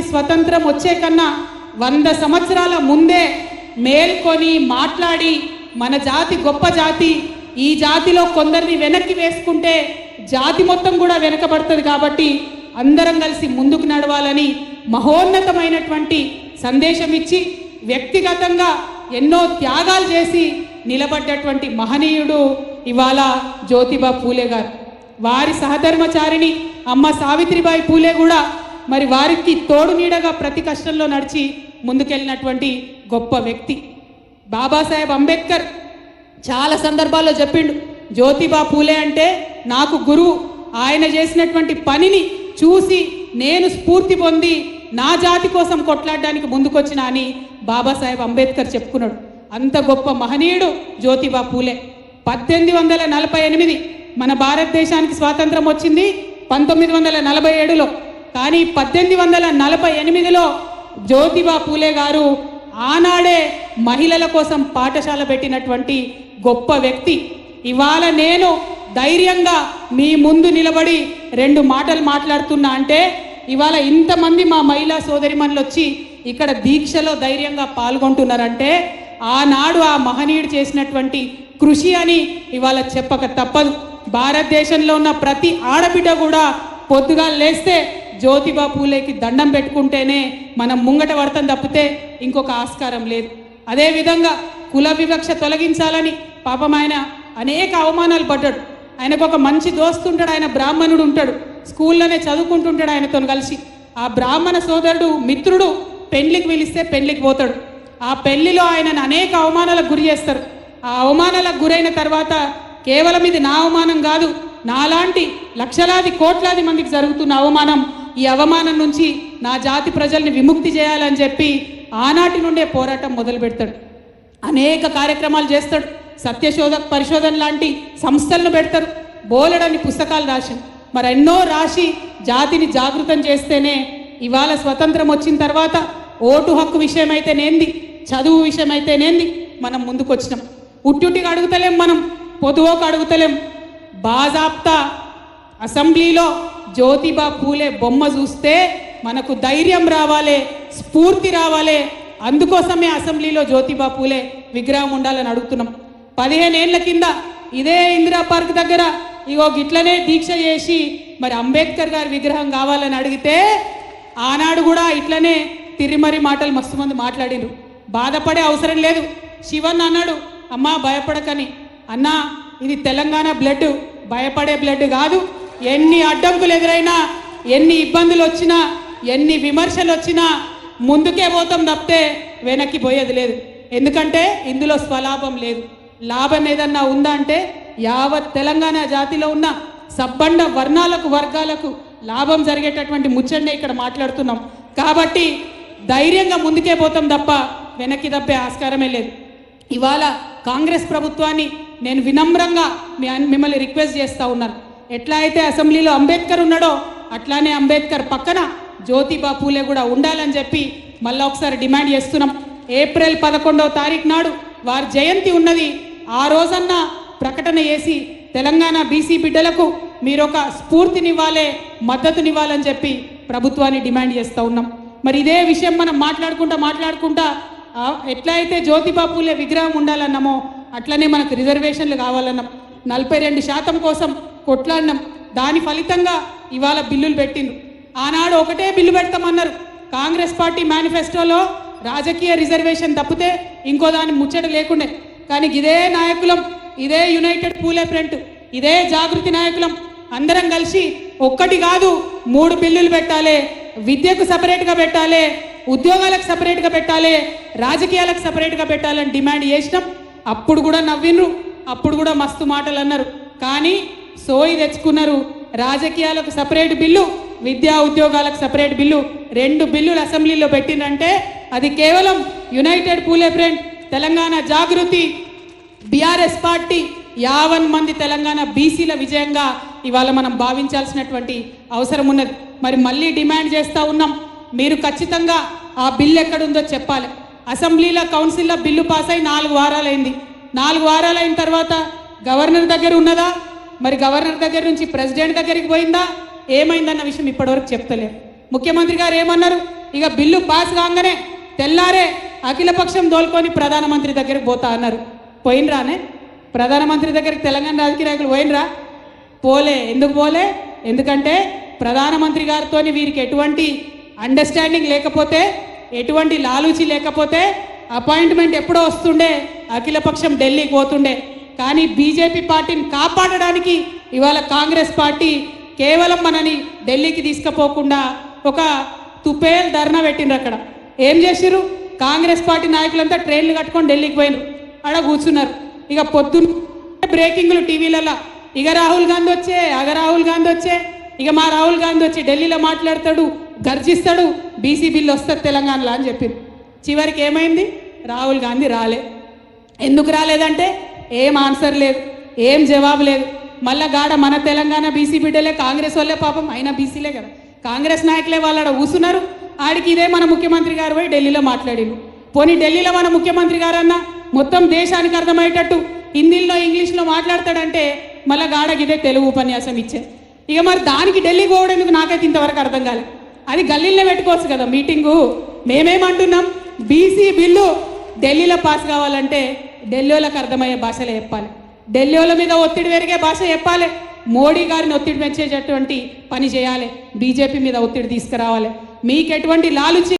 స్వతంత్రం వచ్చే కన్నా 100 సంవత్సరాల ముందే మేల్కొని మాట్లాడి మన జాతి గొప్ప జాతి, ఈ జాతిలో కొందరిని వెనక్కి వేసుకుంటే జాతి మొత్తం కూడా వెనకబడుతుంది కాబట్టి అందరం కలిసి ముందుకు నడవాలని మహోన్నతమైనటువంటి సందేశం ఇచ్చి వ్యక్తిగతంగా ఎన్నో త్యాగాలు చేసి నిలబడ్డటువంటి మహనీయుడు ఇవాళ జ్యోతిబా పూలే గారు. వారి సహధర్మచారిణి అమ్మ సావిత్రిబాయి పూలే కూడా మరి వారికి తోడు నీడగా ప్రతి కష్టంలో నడిచి ముందుకెళ్ళినటువంటి గొప్ప వ్యక్తి. బాబాసాహెబ్ అంబేద్కర్ చాలా సందర్భాల్లో చెప్పిండు, జ్యోతిబా పూలే అంటే నాకు గురువు, ఆయన చేసినటువంటి పనిని చూసి నేను స్ఫూర్తి పొంది నా జాతి కోసం కొట్లాడడానికి ముందుకొచ్చిన అని బాబాసాహెబ్ అంబేద్కర్ చెప్పుకున్నాడు. అంత గొప్ప మహనీయుడు జ్యోతిబా పూలే. 1848 మన భారతదేశానికి స్వాతంత్రం వచ్చింది 1947లో. కానీ 1848లో జ్యోతిబా పూలే గారు ఆనాడే మహిళల కోసం పాఠశాల పెట్టినటువంటి గొప్ప వ్యక్తి. ఇవాళ నేను ధైర్యంగా మీ ముందు నిలబడి 2 మాటలు మాట్లాడుతున్నా అంటే ఇవాళ ఇంతమంది మా మహిళా సోదరిమణులు వచ్చి ఇక్కడ దీక్షలో ధైర్యంగా పాల్గొంటున్నారంటే ఆనాడు ఆ మహనీయుడు చేసినటువంటి కృషి అని ఇవాళ చెప్పక తప్పదు. భారతదేశంలో ఉన్న ప్రతి ఆడబిడ్డ కూడా పొద్దుగా లేస్తే జ్యోతిబా పూలేకి దండం పెట్టుకుంటేనే మనం ముంగట పడతాం తప్పితే ఇంకొక ఆస్కారం లేదు. అదేవిధంగా కుల వివక్ష తొలగించాలని పాపం ఆయన అనేక అవమానాలు పడ్డాడు. ఆయనకు ఒక మంచి దోస్తు ఉంటాడు, ఆయన బ్రాహ్మణుడు ఉంటాడు, స్కూల్లోనే చదువుకుంటుంటాడు ఆయనతో కలిసి. ఆ బ్రాహ్మణ సోదరుడు మిత్రుడు పెళ్లికి పిలిస్తే పెళ్లికి పోతాడు. ఆ పెళ్లిలో ఆయనను అనేక అవమానాలకు గురి చేస్తారు. ఆ అవమానాలకు గురైన తర్వాత కేవలం ఇది నా అవమానం కాదు, నాలాంటి లక్షలాది కోట్లాది మందికి జరుగుతున్న అవమానం, ఈ అవమానం నుంచి నా జాతి ప్రజల్ని విముక్తి చేయాలని చెప్పి ఆనాటి నుండే పోరాటం మొదలు పెడతాడు. అనేక కార్యక్రమాలు చేస్తాడు. సత్యశోధక్ పరిశోధన లాంటి సంస్థలను పెడతారు. బోలెడని పుస్తకాలు రాసి మరి ఎన్నో రాసి జాతిని జాగృతం చేస్తేనే ఇవాళ స్వతంత్రం వచ్చిన తర్వాత ఓటు హక్కు విషయమైతేనేంది, చదువు విషయమైతేనేంది మనం ముందుకు వచ్చినాం. ఉట్టిగా అడుగుతలేం, మనం పొదువుకు అడుగుతలేం. బాజాప్తా అసెంబ్లీలో జ్యోతిబా పూలే బొమ్మ చూస్తే మనకు ధైర్యం రావాలి, స్ఫూర్తి రావాలి. అందుకోసమే అసెంబ్లీలో జ్యోతిబా పూలే విగ్రహం ఉండాలని అడుగుతున్నాం. 15 ఏళ్ల కింద ఇదే ఇందిరా పార్క్ దగ్గర ఇగో గిట్లనే దీక్ష చేసి మరి అంబేద్కర్ గారి విగ్రహం కావాలని అడిగితే ఆనాడు కూడా ఇట్లనే తిరిమరి మాటలు మస్తు మంది మాట్లాడిరు. బాధపడే అవసరం లేదు. శివన్ అన్నాడు, అమ్మా భయపడకని. అన్నా ఇది తెలంగాణ బ్లడ్, భయపడే బ్లడ్ కాదు. ఎన్ని అడ్డంకులు ఎదురైనా, ఎన్ని ఇబ్బందులు వచ్చినా, ఎన్ని విమర్శలు వచ్చినా ముందుకే పోతాం తప్పితే వెనక్కి పోయేది లేదు. ఎందుకంటే ఇందులో స్వలాభం లేదు. లాభం ఏదన్నా ఉందా అంటే యావత్ తెలంగాణ జాతిలో ఉన్న సబ్బండ వర్ణాలకు వర్గాలకు లాభం జరిగేటటువంటి ముచ్చండే ఇక్కడ మాట్లాడుతున్నాం. కాబట్టి ధైర్యంగా ముందుకే పోతాం తప్ప వెనక్కి తప్పే ఆస్కారమే లేదు. ఇవాళ కాంగ్రెస్ ప్రభుత్వాన్ని నేను వినమ్రంగా మిమ్మల్ని రిక్వెస్ట్ చేస్తూ ఉన్నాను. ఎట్లా అయితే అసెంబ్లీలో అంబేద్కర్ ఉన్నాడో అట్లానే అంబేద్కర్ పక్కన జ్యోతిబా పూలే కూడా ఉండాలని చెప్పి మళ్ళీ ఒకసారి డిమాండ్ చేస్తున్నాం. ఏప్రిల్ 11వ తారీఖు నాడు వారి జయంతి ఉన్నది. ఆ రోజన్నా ప్రకటన చేసి తెలంగాణ బీసీ బిడ్డలకు మీరొక స్ఫూర్తినివ్వాలి, మద్దతునివ్వాలని చెప్పి ప్రభుత్వాన్ని డిమాండ్ చేస్తూ ఉన్నాం. మరి ఇదే విషయం మనం మాట్లాడుకుంటా ఎట్లా అయితే జ్యోతిబా పూలే విగ్రహం ఉండాలన్నామో అట్లనే మనకు రిజర్వేషన్లు కావాలన్నాం. 42% కోసం కొట్లాడినాం. దాని ఫలితంగా ఇవాళ బిల్లులు పెట్టిండ్రు. ఆనాడు ఒకటే బిల్లు పెడతామన్నారు. కాంగ్రెస్ పార్టీ మేనిఫెస్టోలో రాజకీయ రిజర్వేషన్ తప్పితే ఇంకో దాని ముచ్చట లేకుండే. కానీ ఇదే నాయకులం, ఇదే యునైటెడ్ పూలే ఫ్రంట్, ఇదే జాగృతి నాయకులం అందరం కలిసి ఒక్కటి కాదు 3 బిల్లులు పెట్టాలి. విద్యకు సపరేట్గా పెట్టాలి, ఉద్యోగాలకు సపరేట్గా పెట్టాలి, రాజకీయాలకు సపరేట్గా పెట్టాలని డిమాండ్ చేసినాం. అప్పుడు కూడా నవ్విండ్రు, అప్పుడు కూడా మస్తు మాటలు అన్నారు. కానీ సోయి తెచ్చుకున్నారు. రాజకీయాలకు సపరేట్ బిల్లు, విద్యా ఉద్యోగాలకు సపరేట్ బిల్లు, 2 బిల్లులు అసెంబ్లీలో పెట్టిందంటే అది కేవలం యునైటెడ్ పూలే ఫ్రంట్, తెలంగాణ జాగృతి, బీఆర్ఎస్ పార్టీ 50 మంది తెలంగాణ బీసీల విజయంగా ఇవాళ మనం భావించాల్సినటువంటి అవసరం ఉన్నది. మరి మళ్ళీ డిమాండ్ చేస్తూ ఉన్నాం, మీరు ఖచ్చితంగా ఆ బిల్లు ఎక్కడుందో చెప్పాలి. అసెంబ్లీలో కౌన్సిల్లో బిల్లు పాస్ అయి 4 వారాలైంది. 4 వారాలైన తర్వాత గవర్నర్ దగ్గర ఉన్నదా, మరి గవర్నర్ దగ్గర నుంచి ప్రెసిడెంట్ దగ్గరికి పోయిందా, ఏమైందన్న విషయం ఇప్పటివరకు చెప్తలేరు. ముఖ్యమంత్రి గారు ఏమన్నారు, ఇక బిల్లు పాస్ కాగానే తెల్లారే అఖిలపక్షం దోల్కొని ప్రధానమంత్రి దగ్గరికి పోతా అన్నారు. పోయినరానే ప్రధానమంత్రి దగ్గరికి తెలంగాణ రాజకీయ నాయకులు పోయినరా? పోలే. ఎందుకు పోలే? ఎందుకంటే ప్రధానమంత్రి గారితో వీరికి ఎటువంటి అండర్స్టాండింగ్ లేకపోతే, ఎటువంటి లాలూచి లేకపోతే అపాయింట్మెంట్ ఎప్పుడో వస్తుండే, అఖిలపక్షం ఢిల్లీకి పోతుండే. కానీ బీజేపీ పార్టీని కాపాడడానికి ఇవాళ కాంగ్రెస్ పార్టీ కేవలం మనని ఢిల్లీకి తీసుకుపోకుండా ఒక తుపేల్ ధర్నా పెట్టిండ్రు. అక్కడ ఏం చేసిర్రు? కాంగ్రెస్ పార్టీ నాయకులంతా ట్రైన్లు కట్టుకొని ఢిల్లీకి పోయినరు, ఆడ కూర్చున్నారు. ఇక పొద్దున్న బ్రేకింగ్లు టీవీలలో, ఇక రాహుల్ గాంధీ వచ్చే, రాహుల్ గాంధీ వచ్చే, ఇక మా రాహుల్ గాంధీ వచ్చి ఢిల్లీలో మాట్లాడతాడు, గర్జిస్తాడు, బీసీ బిల్లు వస్తుంది తెలంగాణలో అని చెప్పింది. చివరికి ఏమైంది? రాహుల్ గాంధీ రాలే. ఎందుకు రాలేదంటే ఏం ఆన్సర్ లేదు, ఏం జవాబు లేదు. మళ్ళా గాడ మన తెలంగాణ బీసీ బిడ్డలే, కాంగ్రెస్ వాళ్ళే పాపం, అయినా బీసీలే కదా, కాంగ్రెస్ నాయకులే వాళ్ళ కూసున్నారు. ఆడికి ఇదే మన ముఖ్యమంత్రి గారు పోయి ఢిల్లీలో మాట్లాడిండు. పోనీ ఢిల్లీలో మన ముఖ్యమంత్రి గారన్నా మొత్తం దేశానికి అర్థమయ్యేటట్టు హిందీలో ఇంగ్లీష్లో మాట్లాడతాడంటే మళ్ళీ గాడకి ఇదే తెలుగు ఉపన్యాసం ఇచ్చే. ఇక మరి దానికి ఢిల్లీకి పోవడానికి నాకైతే ఇంతవరకు అర్థం కాలేదు. అది గల్లీలో పెట్టుకోవచ్చు కదా మీటింగు. మేమేమంటున్నాం, బీసీ బిల్లు ఢిల్లీలో పాస్ కావాలంటే ఢిల్లీలకు అర్థమయ్యే భాషలో చెప్పాలి, ఢిల్లీల మీద ఒత్తిడి పెరిగే భాష చెప్పాలి, మోడీ గారిని ఒత్తిడి పెంచేటటువంటి పని చేయాలి, బీజేపీ మీద ఒత్తిడి తీసుకురావాలి. మీకు ఎటువంటి లాలుచి